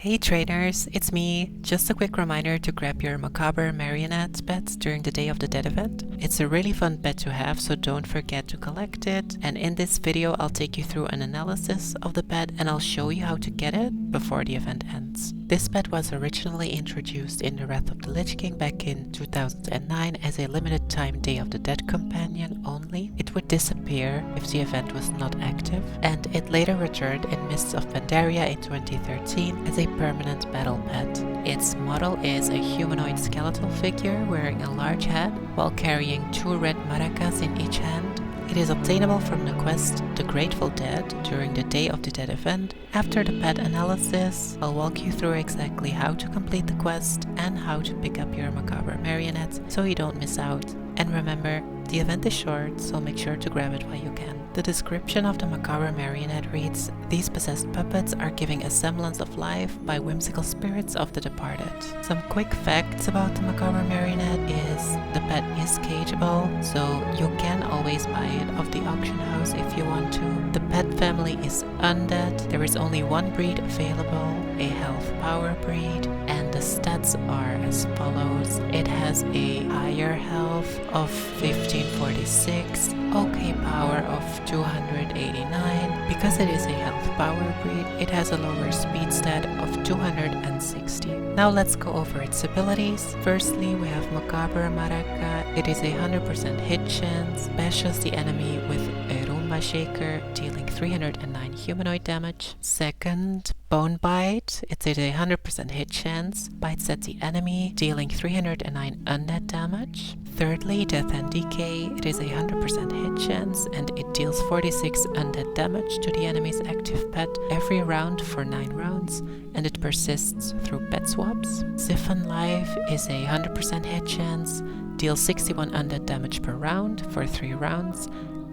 Hey trainers, it's me. Just a quick reminder to grab your Macabre Marionette pet during the Day of the Dead event. It's a really fun pet to have, so don't forget to collect it. And in this video I'll take you through an analysis of the pet and I'll show you how to get it before the event ends. This pet was originally introduced in the Wrath of the Lich King back in 2009 as a limited time Day of the Dead companion only. It would disappear if the event was not active, and it later returned in Mists of Pandaria in 2013 as a permanent battle pet. Its model is a humanoid skeletal figure wearing a large hat while carrying two red maracas in each hand. It is obtainable from the quest The Grateful Dead during the Day of the Dead event. After the pet analysis, I'll walk you through exactly how to complete the quest and how to pick up your Macabre Marionette so you don't miss out. And remember, the event is short, so make sure to grab it while you can. The description of the Macabre Marionette reads, "These possessed puppets are giving a semblance of life by whimsical spirits of the departed." Some quick facts about the Macabre Marionette is the pet is cageable, so you can always buy it off the auction house if you want to. The pet family is undead, there is only one breed available, a health power breed, and the stats are as follows. It has a higher health of 1546, OK power of 289. Because it is a health power breed, it has a lower speed stat of 260. Now let's go over its abilities. Firstly, we have Macabre Maraca. It is a 100% hit chance, bashes the enemy with a Roomba Shaker, dealing 309 humanoid damage. Second, Bone Bite. It's a 100% hit chance, bites at the enemy, dealing 309 undead damage. Thirdly, Death and Decay. It is a 100% hit chance and it deals 46 undead damage to the enemy's active pet every round for 9 rounds, and it persists through pet swaps. Siphon Life is a 100% hit chance, deals 61 undead damage per round for 3 rounds,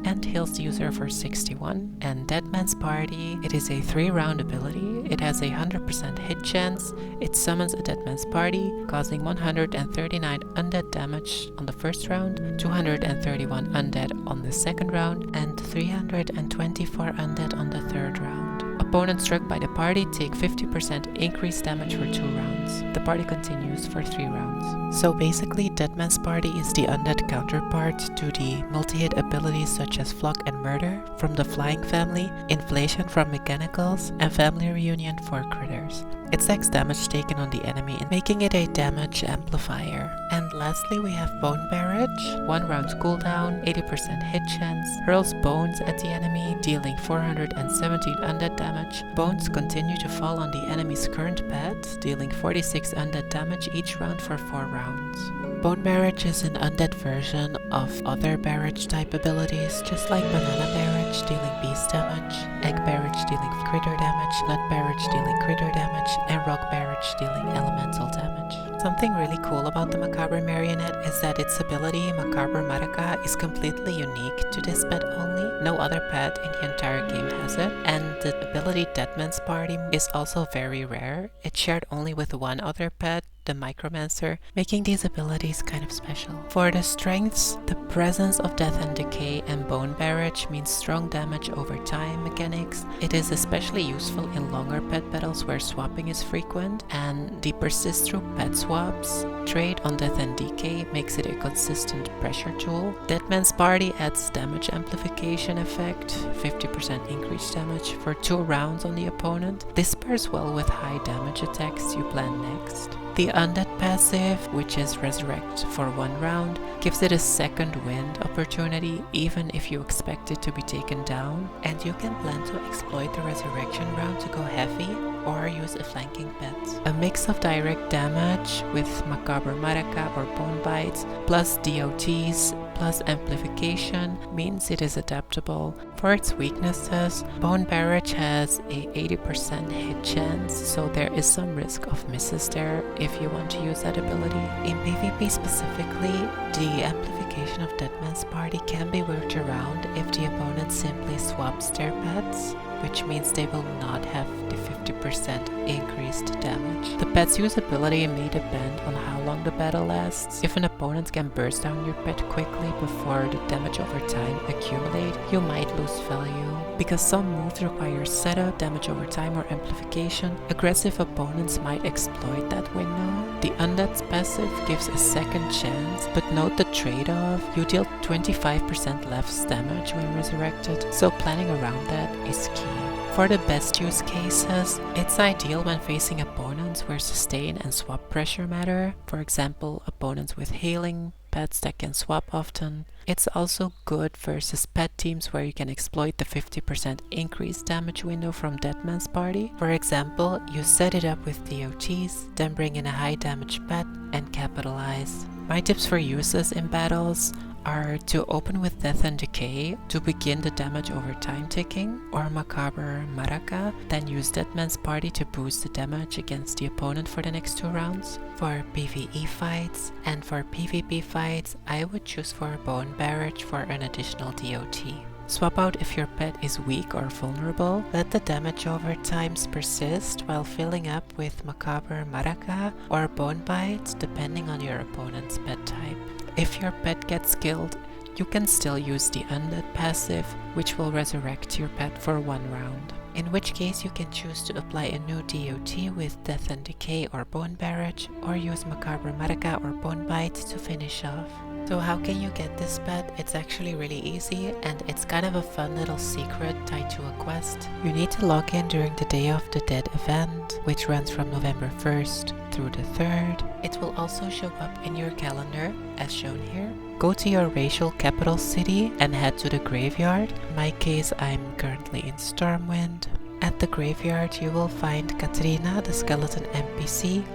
and heals the user for 61. And Dead Man's Party, it is a 3-round ability. It has a 100% hit chance. It summons a Dead Man's Party, causing 139 undead damage on the first round, 231 undead on the second round, and 324 undead on the third round. Opponents struck by the party take 50% increased damage for 2 rounds. The party continues for 3 rounds. So basically, Dead Man's Party is the undead counterpart to the multi-hit abilities such as Flock and Murder from the Flying family, Inflation from Mechanicals, and Family Reunion for Critters. It stacks damage taken on the enemy, making it a damage amplifier. And lastly, we have Bone Barrage. 1 round cooldown, 80% hit chance, hurls bones at the enemy, dealing 417 undead damage. Bones continue to fall on the enemy's current pet, dealing 46 undead damage each round for 4 rounds. Bone Barrage is an undead version of other Barrage type abilities, just like Banana Barrage dealing beast damage, Egg Barrage dealing critter damage, Nut Barrage dealing critter damage, and Rock Barrage dealing elemental damage. Something really cool about the Macabre Marionette is that its ability, Macabre Maraca, is completely unique to this pet only. No other pet in the entire game has it, and the ability Dead Man's Party is also very rare. It's shared only with one other pet, the Micromancer, making these abilities kind of special. For the strengths, the presence of Death and Decay and Bone Barrage means strong damage over time mechanics. It is especially useful in longer pet battles where swapping is frequent, and the persist through pet swaps trait on Death and Decay makes it a consistent pressure tool. Dead Man's Party adds damage amplification effect, 50% increased damage for 2 rounds on the opponent. This pairs well with high damage attacks you plan next. The Undead passive, which is Resurrect for 1 round, gives it a second wind opportunity even if you expect it to be taken down, and you can plan to exploit the Resurrection round to go heavy or use a flanking pet. A mix of direct damage with Macabre Maraca or Bone Bites plus DOTs plus amplification means it is adaptable. For its weaknesses, Bone Barrage has a 80% hit chance, so there is some risk of misses there if you want to use that ability. In PvP specifically, the amplification of Dead Man's Party can be worked around if the opponent simply swaps their pets, which means they will not have the 50% increased damage. The pet's usability may depend on how long the battle lasts. If an opponent can burst down your pet quickly before the damage over time accumulate, you might lose value. Because some moves require setup, damage over time or amplification, aggressive opponents might exploit that window. The Undead's passive gives a second chance, but note the trade-off: you deal 25% less damage when resurrected, so planning around that is key. For the best use cases, it's ideal when facing opponents where sustain and swap pressure matter, for example opponents with healing pets that can swap often. It's also good versus pet teams where you can exploit the 50% increased damage window from Deadman's Party. For example, you set it up with DOTs, then bring in a high damage pet and capitalize. My tips for uses in battles are to open with Death and Decay to begin the damage over time ticking, or Macabre Marionette, then use Deadman's Party to boost the damage against the opponent for the next 2 rounds. For PvE fights, and for PvP fights, I would choose for Bone Barrage for an additional DOT. Swap out if your pet is weak or vulnerable. Let the damage over times persist while filling up with Macabre Marionette or Bone Bite, depending on your opponent's pet type. If your pet gets killed, you can still use the Undead passive, which will resurrect your pet for 1 round. In which case you can choose to apply a new DOT with Death and Decay or Bone Barrage, or use Macabre Marionette or Bone Bite to finish off. So how can you get this pet? It's actually really easy, and it's kind of a fun little secret tied to a quest. You need to log in during the Day of the Dead event, which runs from November 1st through the 3rd. It will also show up in your calendar, as shown here. Go to your racial capital city and head to the graveyard. In my case, I'm currently in Stormwind. At the graveyard, you will find Katrina, the skeleton NPC.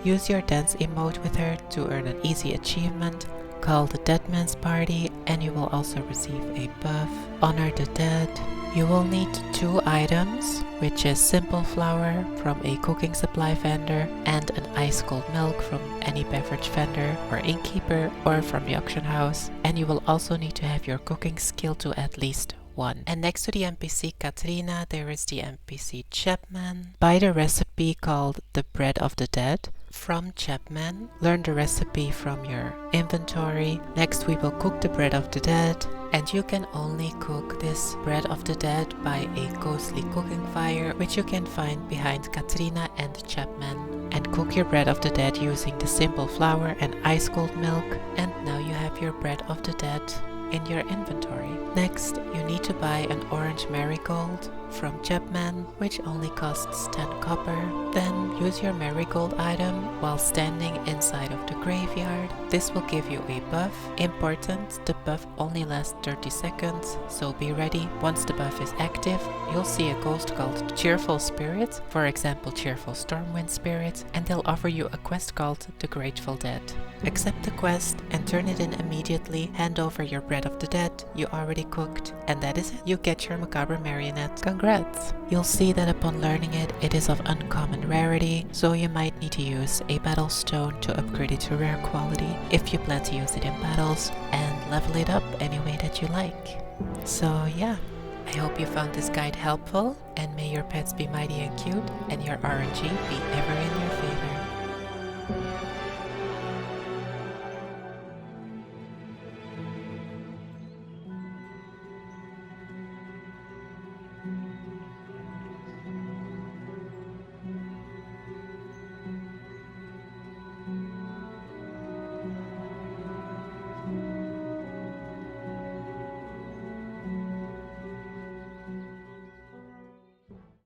Use your dance emote with her to earn an easy achievement. Call the Deadman's Party and you will also receive a buff. Honor the Dead. You will need 2 items, which is simple flour from a cooking supply vendor and an ice cold milk from any beverage vendor or innkeeper or from the auction house. And you will also need to have your cooking skill to at least 1. And next to the NPC Katrina, there is the NPC Chapman. Buy the recipe called the Bread of the Dead from Chapman. Learn the recipe from your inventory. Next we will cook the Bread of the Dead, and you can only cook this Bread of the Dead by a ghostly cooking fire, which you can find behind Katrina and Chapman. And cook your Bread of the Dead using the simple flour and ice cold milk, and now you have your Bread of the Dead in your inventory. Next, you need to buy an orange marigold from Chapman, which only costs 10 copper. Then use your marigold item while standing inside of the graveyard. This will give you a buff. Important, the buff only lasts 30 seconds, so be ready. Once the buff is active, you'll see a ghost called Cheerful Spirit, for example Cheerful Stormwind Spirit, and they'll offer you a quest called the Grateful Dead. Accept the quest and turn it in immediately. Hand over your Bread of the Dead you already cooked, and that is it. You get your Macabre Marionette. Congrats! You'll see that upon learning it, it is of uncommon rarity, so you might need to use a battle stone to upgrade it to rare quality if you plan to use it in battles, and level it up any way that you like. So yeah, I hope you found this guide helpful, and may your pets be mighty and cute, and your RNG be ever in your